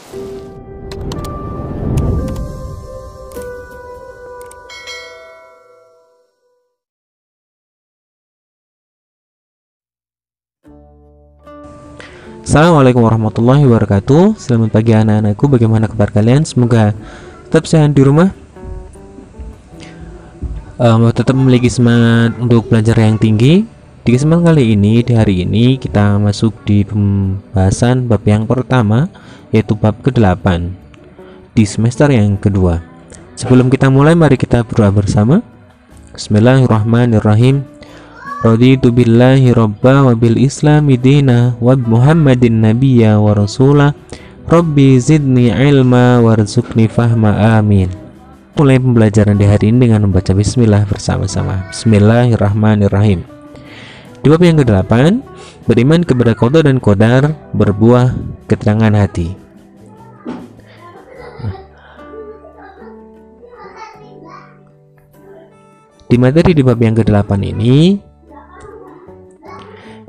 Assalamualaikum warahmatullahi wabarakatuh. Selamat pagi anak-anakku, bagaimana kabar kalian? Semoga tetap sehat di rumah, tetap memiliki semangat untuk belajar yang tinggi. Di kesempatan kali ini, di hari ini kita masuk di pembahasan bab yang pertama, yaitu bab ke-8 di semester yang kedua. Sebelum kita mulai, mari kita berdoa bersama. Bismillahirrahmanirrahim. Raditu billahi robba wa bil islami dina wa muhammadin nabiyya wa rasulah. Rabbi zidni ilma warzuqni fahma, amin. Mulai pembelajaran di hari ini dengan membaca bismillah bersama-sama. Bismillahirrahmanirrahim. Di bab yang ke-8, beriman kepada qada dan qadar berbuah keterangan hati. Di materi di bab yang ke-8 ini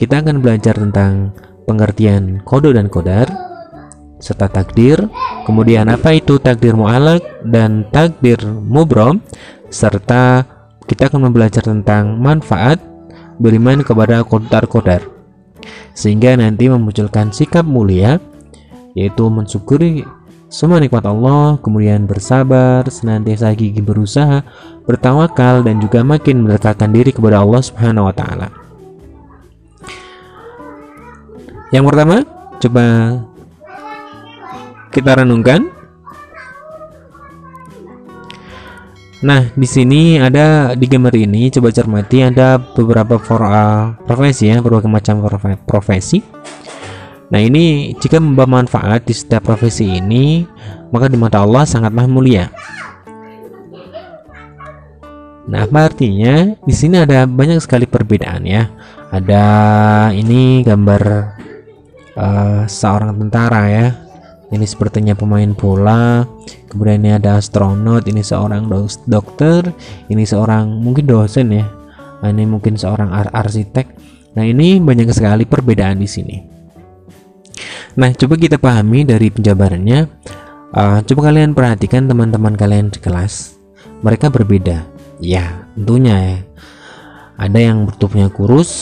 kita akan belajar tentang pengertian qada dan qadar serta takdir, kemudian apa itu takdir mu'allaq dan takdir mubram, serta kita akan belajar tentang manfaat beriman kepada qadar, sehingga nanti memunculkan sikap mulia, yaitu mensyukuri semua nikmat Allah, kemudian bersabar, senantiasa gigih berusaha, bertawakal, dan juga makin mendekatkan diri kepada Allah Subhanahu wa Ta'ala. Yang pertama, coba kita renungkan. Nah, di sini ada di gambar ini, coba cermati, ada beberapa profesi ya, berbagai macam profesi. Nah, ini jika membawa manfaat di setiap profesi ini, maka di mata Allah sangatlah mulia. Nah, apa artinya? Di sini ada banyak sekali perbedaan ya. Ada ini gambar seorang tentara ya, ini sepertinya pemain bola, kemudian ini ada astronot, ini seorang dokter, ini seorang mungkin dosen ya, ini mungkin seorang arsitek. Nah, ini banyak sekali perbedaan di sini. Nah, coba kita pahami dari penjabarannya. Coba kalian perhatikan teman-teman kalian di kelas, mereka berbeda ya, tentunya ya. Ada yang bertubuhnya kurus,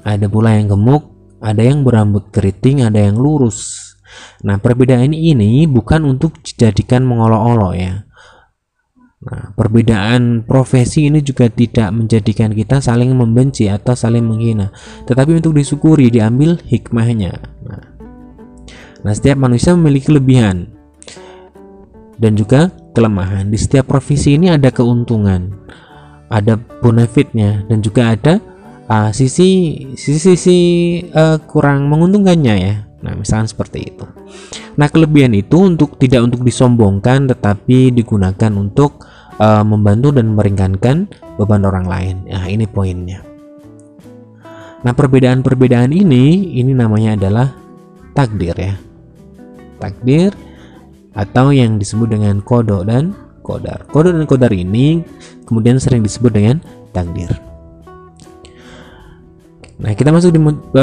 ada pula yang gemuk, ada yang berambut keriting, ada yang lurus. Nah, perbedaan ini bukan untuk dijadikan mengolok-olok ya. Nah, perbedaan profesi ini juga tidak menjadikan kita saling membenci atau saling menghina, tetapi untuk disyukuri, diambil hikmahnya. Nah, setiap manusia memiliki kelebihan dan juga kelemahan. Di setiap profesi ini ada keuntungan, ada benefitnya, dan juga ada sisi kurang menguntungkannya ya. Nah, misalnya seperti itu. Nah, kelebihan itu tidak untuk disombongkan, tetapi digunakan untuk membantu dan meringankan beban orang lain. Nah, ini poinnya. Nah, perbedaan-perbedaan ini namanya adalah takdir ya. Takdir atau yang disebut dengan qada dan qadar. Qada dan qadar ini kemudian sering disebut dengan takdir. Nah, kita masuk di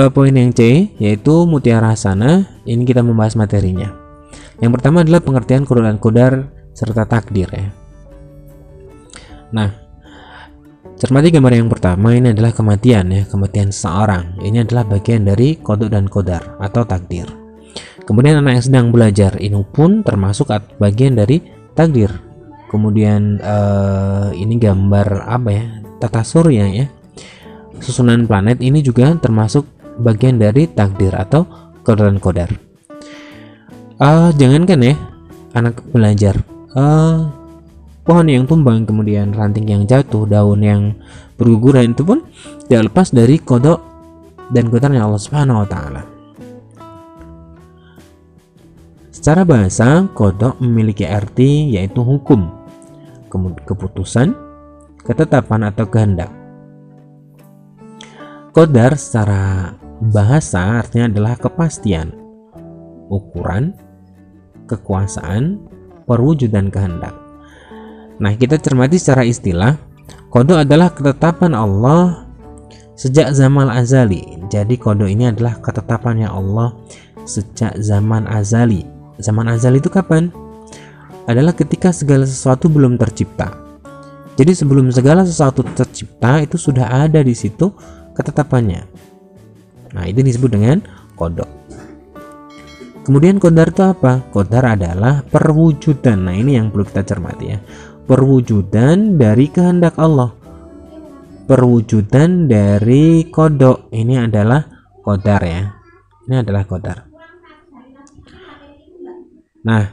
poin yang C, yaitu mutiara hasanah. Ini kita membahas materinya. Yang pertama adalah pengertian qada dan qadar serta takdir ya. Nah, cermati gambar yang pertama, ini adalah kematian ya, kematian seseorang. Ini adalah bagian dari qada dan qadar atau takdir. Kemudian anak yang sedang belajar, ini pun termasuk bagian dari takdir. Kemudian ini gambar apa ya? Tata surya ya. Susunan planet ini juga termasuk bagian dari takdir atau qada dan qadar. Jangankan ya anak belajar, pohon yang tumbang, kemudian ranting yang jatuh, daun yang berguguran, itu pun tidak lepas dari qada dan qadarnya Allah Subhanahu wa Ta'ala. Secara bahasa, qada memiliki arti yaitu hukum, keputusan, ketetapan atau kehendak. Qadar secara bahasa artinya adalah kepastian, ukuran, kekuasaan, perwujudan kehendak. Nah, kita cermati secara istilah, qada adalah ketetapan Allah sejak zaman azali. Jadi qada ini adalah ketetapannya Allah sejak zaman azali. Zaman azal itu kapan? Adalah ketika segala sesuatu belum tercipta. Jadi sebelum segala sesuatu tercipta itu sudah ada di situ ketetapannya. Nah, itu disebut dengan qada. Kemudian qadar itu apa? Qadar adalah perwujudan. Nah, ini yang perlu kita cermati ya. Perwujudan dari kehendak Allah. Perwujudan dari qada. Ini adalah qadar ya. Ini adalah qadar. Nah,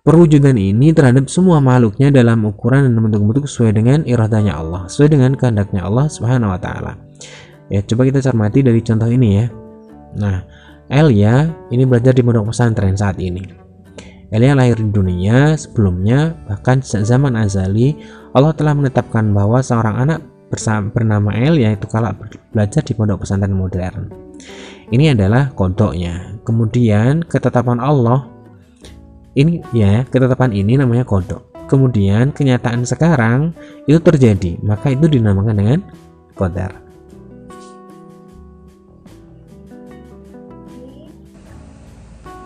perwujudan ini terhadap semua makhluknya dalam ukuran dan bentuk-bentuk sesuai dengan iradanya Allah, sesuai dengan kehendaknya Allah Subhanahu wa taala. Ya, coba kita cermati dari contoh ini ya. Nah, Elia ini belajar di pondok pesantren saat ini. Elia lahir di dunia sebelumnya, bahkan zaman azali Allah telah menetapkan bahwa seorang anak bernama Elia itu kalau belajar di pondok pesantren modern. Ini adalah kodoknya. Kemudian ketetapan Allah ini ya, ketetapan ini namanya kodok. Kemudian kenyataan sekarang itu terjadi, maka itu dinamakan dengan qadar.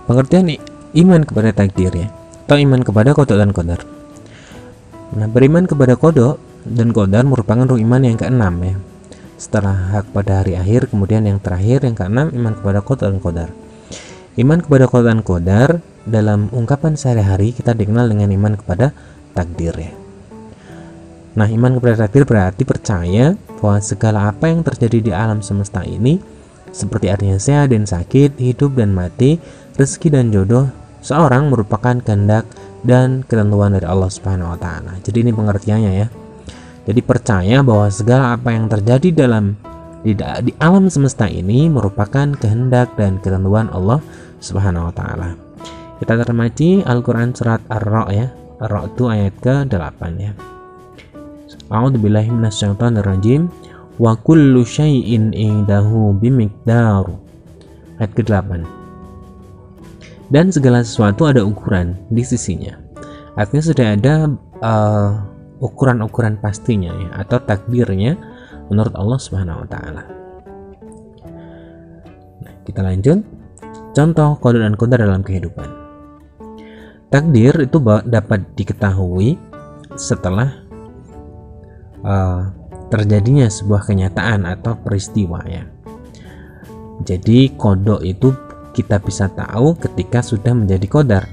Pengertian iman kepada takdir ya, atau iman kepada qada dan qadar. Nah, beriman kepada qada dan qadar merupakan rukun iman yang keenam ya. Setelah hak pada hari akhir, kemudian yang terakhir yang keenam iman kepada qada dan qadar. Iman kepada qada dan qadar dalam ungkapan sehari-hari kita dikenal dengan iman kepada takdir ya. Nah, iman kepada takdir berarti percaya bahwa segala apa yang terjadi di alam semesta ini, seperti artinya sehat dan sakit, hidup dan mati, rezeki dan jodoh seorang merupakan kehendak dan ketentuan dari Allah Subhanahu wa taala. Jadi ini pengertiannya ya. Jadi percaya bahwa segala apa yang terjadi di alam semesta ini merupakan kehendak dan ketentuan Allah Subhanahu wa taala. Kita cermati Al-Qur'an surat Ar-Ra ya. Ar-Ra itu ayat ke-8 ya. A'udzubillahi minasyaitonir rajim. Wa kullu syai'in indahu bimiqdar. Ayat ke-8. Dan segala sesuatu ada ukuran di sisinya. Artinya sudah ada ukuran-ukuran pastinya ya, atau takdirnya menurut Allah Subhanahu wa taala. Nah, kita lanjut. Contoh qada dan qadar dalam kehidupan. Takdir itu dapat diketahui setelah terjadinya sebuah kenyataan atau peristiwa ya. Jadi qada itu kita bisa tahu ketika sudah menjadi qadar.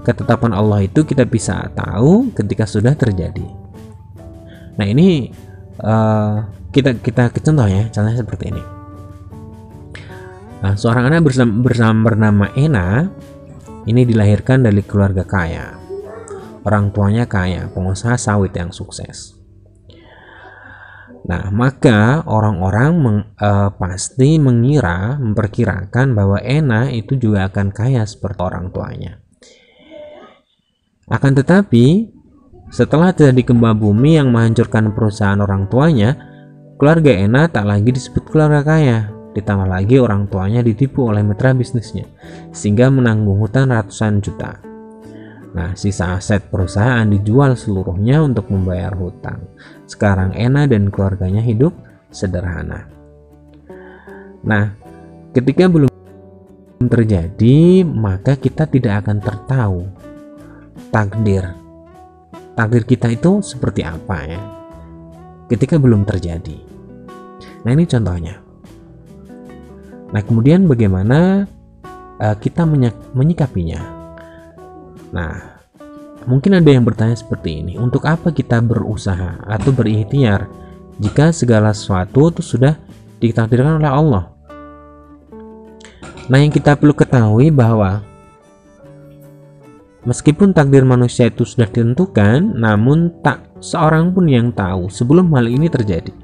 Ketetapan Allah itu kita bisa tahu ketika sudah terjadi. Nah, ini kita ke contoh ya. Contohnya seperti ini. Nah, seorang anak bernama Ena ini dilahirkan dari keluarga kaya. Orang tuanya kaya, pengusaha sawit yang sukses. Nah, maka orang-orang pasti memperkirakan bahwa Ena itu juga akan kaya seperti orang tuanya. Akan tetapi, setelah terjadi gempa bumi yang menghancurkan perusahaan orang tuanya, keluarga Ena tak lagi disebut keluarga kaya. Ditambah lagi orang tuanya ditipu oleh mitra bisnisnya, sehingga menanggung hutang ratusan juta. Nah, sisa aset perusahaan dijual seluruhnya untuk membayar hutang. Sekarang Ena dan keluarganya hidup sederhana. Nah, ketika belum terjadi, maka kita tidak akan tertahu takdir kita itu seperti apa ya, ketika belum terjadi. Nah, ini contohnya. Nah, kemudian bagaimana kita menyikapinya? Nah, mungkin ada yang bertanya seperti ini, untuk apa kita berusaha atau berikhtiar jika segala sesuatu itu sudah ditakdirkan oleh Allah? Nah, yang kita perlu ketahui bahwa meskipun takdir manusia itu sudah ditentukan, namun tak seorang pun yang tahu sebelum hal ini terjadi.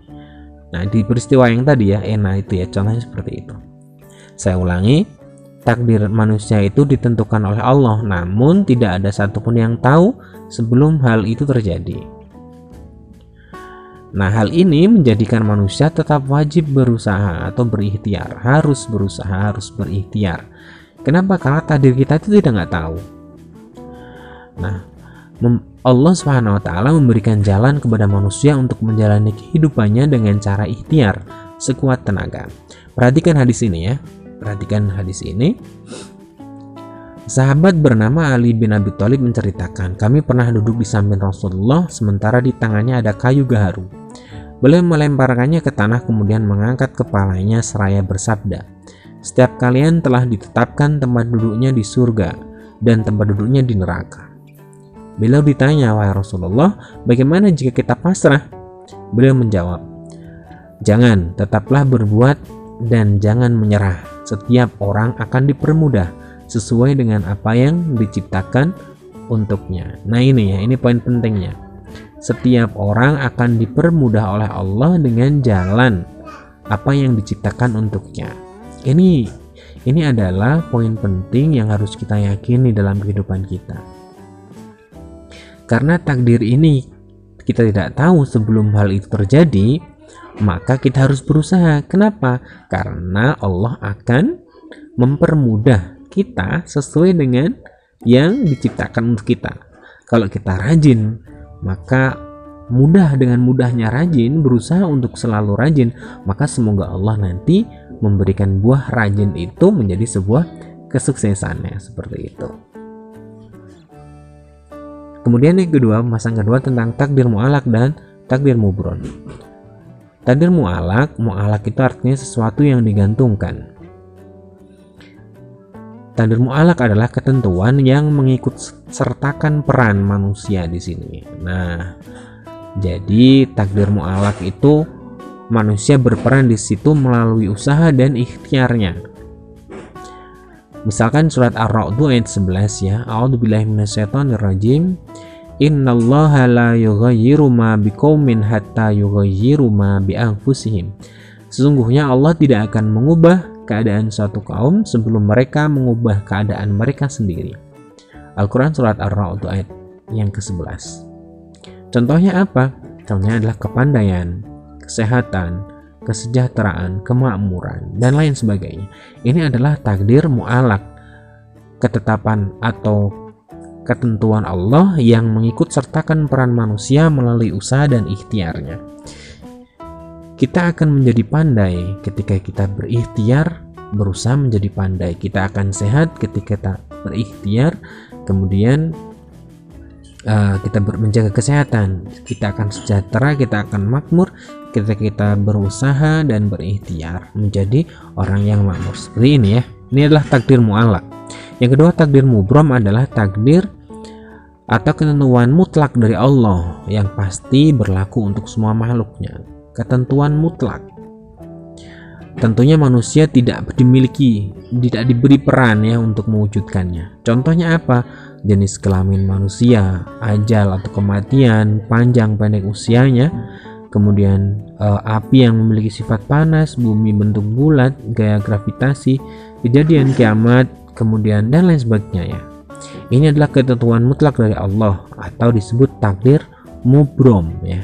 Nah, di peristiwa yang tadi ya, Ena itu ya, contohnya seperti itu. Saya ulangi, takdir manusia itu ditentukan oleh Allah, namun tidak ada satupun yang tahu sebelum hal itu terjadi. Nah, hal ini menjadikan manusia tetap wajib berusaha atau berikhtiar, harus berusaha, harus berikhtiar. Kenapa? Karena takdir kita itu tidak tahu. Nah, Allah Subhanahu wa taala memberikan jalan kepada manusia untuk menjalani kehidupannya dengan cara ikhtiar sekuat tenaga. Perhatikan hadis ini ya. Perhatikan hadis ini. Sahabat bernama Ali bin Abi Thalib menceritakan, kami pernah duduk di samping Rasulullah sementara di tangannya ada kayu gaharu. Beliau melemparkannya ke tanah kemudian mengangkat kepalanya seraya bersabda, setiap kalian telah ditetapkan tempat duduknya di surga dan tempat duduknya di neraka. Beliau ditanya, wahai Rasulullah, bagaimana jika kita pasrah? Beliau menjawab, jangan, tetaplah berbuat dan jangan menyerah. Setiap orang akan dipermudah sesuai dengan apa yang diciptakan untuknya. Nah ini poin pentingnya. Setiap orang akan dipermudah oleh Allah dengan jalan apa yang diciptakan untuknya. Ini adalah poin penting yang harus kita yakini dalam kehidupan kita. Karena takdir ini kita tidak tahu sebelum hal itu terjadi, maka kita harus berusaha. Kenapa? Karena Allah akan mempermudah kita sesuai dengan yang diciptakan untuk kita. Kalau kita rajin, maka dengan mudahnya rajin, berusaha untuk selalu rajin, maka semoga Allah nanti memberikan buah rajin itu menjadi sebuah kesuksesannya, seperti itu. Kemudian yang kedua, pembahasan kedua tentang takdir mu'alaq dan takdir mubron. Takdir mu'alaq itu artinya sesuatu yang digantungkan. Takdir mu'alaq adalah ketentuan yang mengikut sertakan peran manusia di sini. Nah, jadi takdir mu'alaq itu manusia berperan di situ melalui usaha dan ikhtiarnya. Misalkan surat Ar-Ra'd ayat 11 ya. A'udzubillahi minasyaitonirrajim. Innallaha la yughayyiru ma biqaumin hatta yughayyiru ma bi anfusihim. Sesungguhnya Allah tidak akan mengubah keadaan suatu kaum sebelum mereka mengubah keadaan mereka sendiri. Al-Quran surat Ar-Ra'd ayat yang ke-11. Contohnya apa? Contohnya adalah kepandaian, kesehatan, kesejahteraan, kemakmuran, dan lain sebagainya. Ini adalah takdir mu'alaq, ketetapan atau ketentuan Allah yang mengikut sertakan peran manusia melalui usaha dan ikhtiarnya. Kita akan menjadi pandai ketika kita berikhtiar, berusaha menjadi pandai. Kita akan sehat ketika kita berikhtiar, kemudian kita menjaga kesehatan. Kita akan sejahtera, kita akan makmur ketika kita berusaha dan berikhtiar menjadi orang yang makmur. Seperti ini ya. Ini adalah takdir mu'alaq. Yang kedua, takdir mubrom adalah takdir atau ketentuan mutlak dari Allah yang pasti berlaku untuk semua makhluknya. Ketentuan mutlak. Tentunya manusia tidak diberi peran ya untuk mewujudkannya. Contohnya apa? Jenis kelamin manusia, ajal atau kematian, panjang pendek usianya, kemudian api yang memiliki sifat panas, bumi bentuk bulat, gaya gravitasi, kejadian kiamat, kemudian dan lain sebagainya ya. Ini adalah ketentuan mutlak dari Allah atau disebut takdir mubrom ya.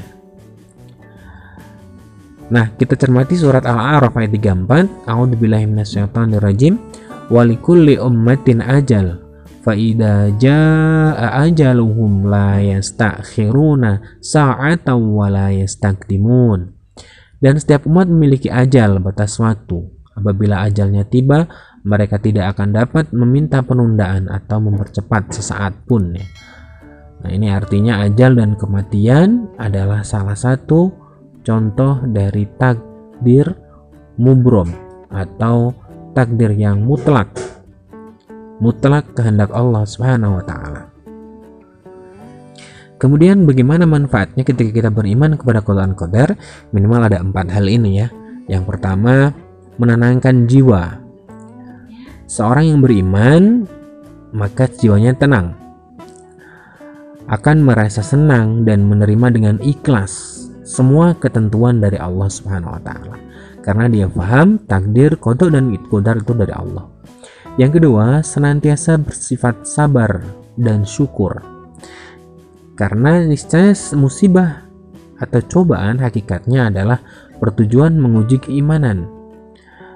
Nah, kita cermati surat Al-A'raf ayat 34. A'udzubillahi minasyaitonirrajim. Walikulli ummatin ajal. Fa idza jaa ajaluhum la yastakhiruna sa'atan wa la yastaqdimun. Dan setiap umat memiliki ajal, batas waktu. Apabila ajalnya tiba, mereka tidak akan dapat meminta penundaan atau mempercepat sesaat pun ya. Nah, ini artinya ajal dan kematian adalah salah satu contoh dari takdir mubrom atau takdir yang mutlak kehendak Allah Subhanahu wa taala. Kemudian bagaimana manfaatnya ketika kita beriman kepada qada dan qadar? Minimal ada 4 hal ini ya. Yang pertama, menenangkan jiwa. Seorang yang beriman maka jiwanya tenang, akan merasa senang dan menerima dengan ikhlas semua ketentuan dari Allah Subhanahu wa taala, karena dia paham takdir, qada dan qadar itu dari Allah. Yang kedua, senantiasa bersifat sabar dan syukur, karena niscaya musibah atau cobaan hakikatnya adalah bertujuan menguji keimanan.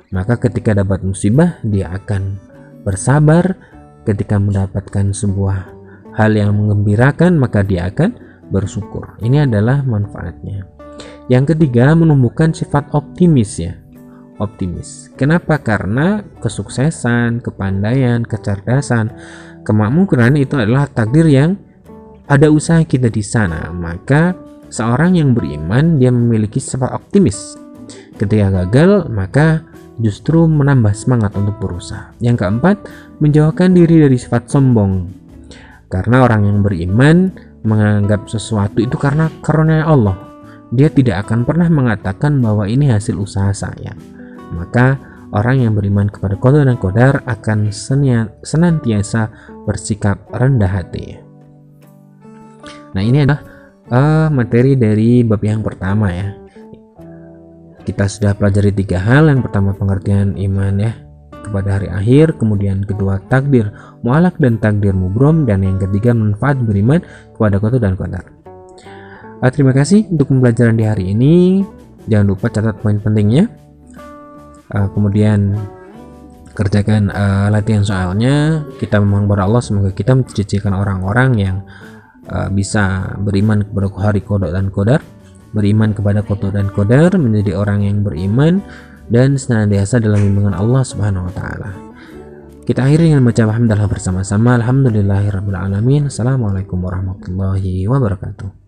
Maka ketika dapat musibah, dia akan bersabar. Ketika mendapatkan sebuah hal yang menggembirakan, maka dia akan bersyukur. Ini adalah manfaatnya. Yang ketiga, menumbuhkan sifat optimis ya. optimis. Kenapa? Karena kesuksesan, kepandaian, kecerdasan, kemakmuran itu adalah takdir yang ada usaha kita di sana. Maka seorang yang beriman dia memiliki sifat optimis. Ketika gagal, maka justru menambah semangat untuk berusaha. Yang keempat, menjauhkan diri dari sifat sombong. Karena orang yang beriman menganggap sesuatu itu karena karunia Allah. Dia tidak akan pernah mengatakan bahwa ini hasil usaha saya. Maka orang yang beriman kepada qada dan qadar akan senantiasa bersikap rendah hati. Nah, ini adalah materi dari bab yang pertama ya. Kita sudah pelajari 3 hal. Yang pertama pengertian iman ya kepada hari akhir, kemudian kedua takdir mu'allaq dan takdir mubrom, dan yang ketiga manfaat beriman kepada qada dan qadar. Terima kasih untuk pembelajaran di hari ini. Jangan lupa catat poin pentingnya. Kemudian kerjakan latihan soalnya. Kita memohon kepada Allah semoga kita menjadikan orang-orang yang bisa beriman kepada hari qada dan qadar, beriman kepada qada dan qadar, menjadi orang yang beriman dan senantiasa dalam bimbingan Allah Subhanahu wa taala. Kita akhiri dengan membaca hamdalah bersama-sama. Alhamdulillahirabbil alamin. Assalamualaikum warahmatullahi wabarakatuh.